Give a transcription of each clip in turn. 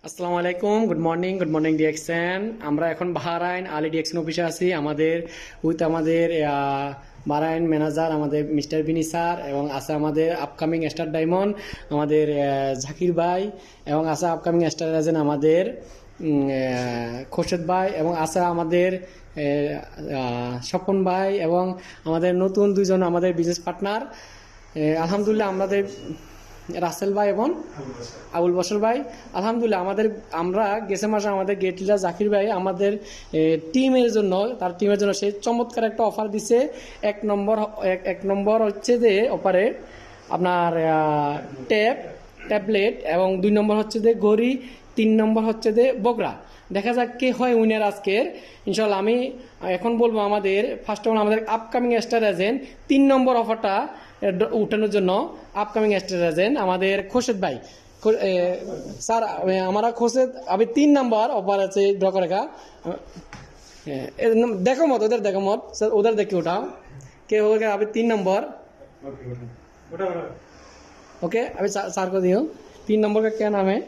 আসসালামু আলাইকুম, good morning DXN. আমরা এখন বাহরাইন আলী ডিএক্সএন অফিসে আছি। আমাদের বাহরাইন ম্যানেজার আমাদের মিস্টার বিনি স্যার, এবং আছে আমাদের আপকামিং স্টার ডায়মন্ড আমাদের জাকির ভাই, এবং আছে আপকামিং স্টার এজেন্ট আমাদের খোরশেদ ভাই, এবং আছে আমাদের স্বপন ভাই, এবং আমাদের নতুন দুইজন আমাদের বিজনেস পার্টনার আলহামদুলিল্লাহ আমাদের রাসেল ভাই এবং আবুল বসর ভাই। আলহামদুলিল্লাহ আমরা গেছে মাসে আমাদের গেট লিডার জাকির ভাই আমাদের টিমের জন্য সে চমৎকার একটা অফার দিছে। এক নম্বর হচ্ছে যে অফারে আপনার ট্যাবলেট, এবং 2 নম্বর হচ্ছে যে ঘড়ি, 3 নম্বর হচ্ছে যে বগরা। দেখা যাক কে হয় উইনার আজকের। ইনশাল্লাহ আমি এখন বলবো আমাদের ফার্স্ট অফ অল আমাদের আপকামিং স্টার এজেন্ট 3 নম্বর অফারটা উঠানোর জন্য আপকামিং স্টার এজেন্ট আমাদের খোরশেদ ভাই। স্যার আমরা খোরশেদ अभी 3 নম্বর অফার আছে ড্র করে কা देखो मत उधर देखो मत सर, उधर देखिए उठाओ के हो गया अभी 3 नंबर। ओके अभी सर को दियो 3 नंबर का क्या नाम है?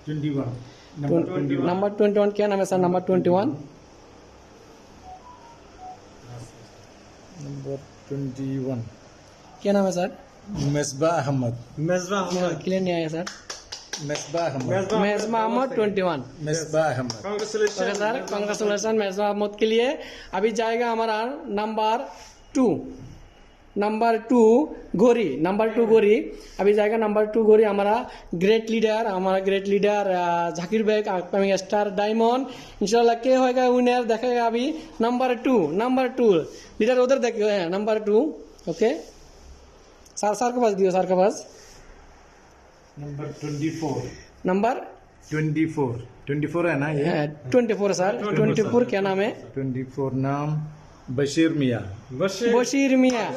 21 नंबर 21 क्या नाम है सर? नंबर 21 नंबर 21 क्या नाम है सर? मेजबा अहमद क्लियर नहीं आया sir. Mezba Ahmed Mezma Ahmed 21। Mezba Ahmed okay sir, congratulation Mezma Ahmed के लिए। अभी जाएगा हमारा नंबर टू गोरी। अभी जाएगा नंबर 2 गोरी। हमारा ग्रेट लीडर जाकिर भाई अपकमिंग स्टार डायमंड। इंशाल्लाह के होगा विनर देखेगा अभी नंबर 2 लीडर उधर देखिए नंबर 2। ओके सर के पास दियो, सर के पास नंबर 24 नंबर 24 है ना ये? 24 सर। 24 क्या नाम है? 24 नाम बशीर मियाँ। बशीर मियाँ,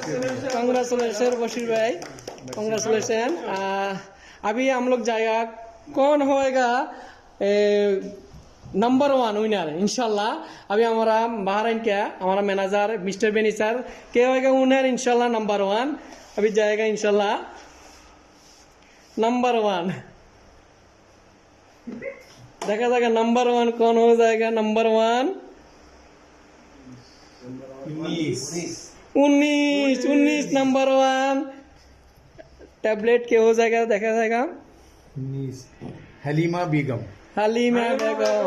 कांग्रेचुलेसन बशीर भाई, कांग्रेचुलेसन। अभी हम लोग जाएगा कौन होएगा नंबर 1 विनर इंशाल्लाह। अभी हमारा बहराइन क्या हमारा मैनेजर मिस्टर बेनी सर के होएगा विनर इंशाल्लाह नंबर 1। अभी जाएगा इंशाल्लाह नंबर 1। देखा जाएगा नंबर 1 कौन हो जाएगा। नंबर 1 19 नंबर 1 टैबलेट के हो जाएगा। देखा जाएगा 19 हलीमा बेगम। हलीमा बेगम।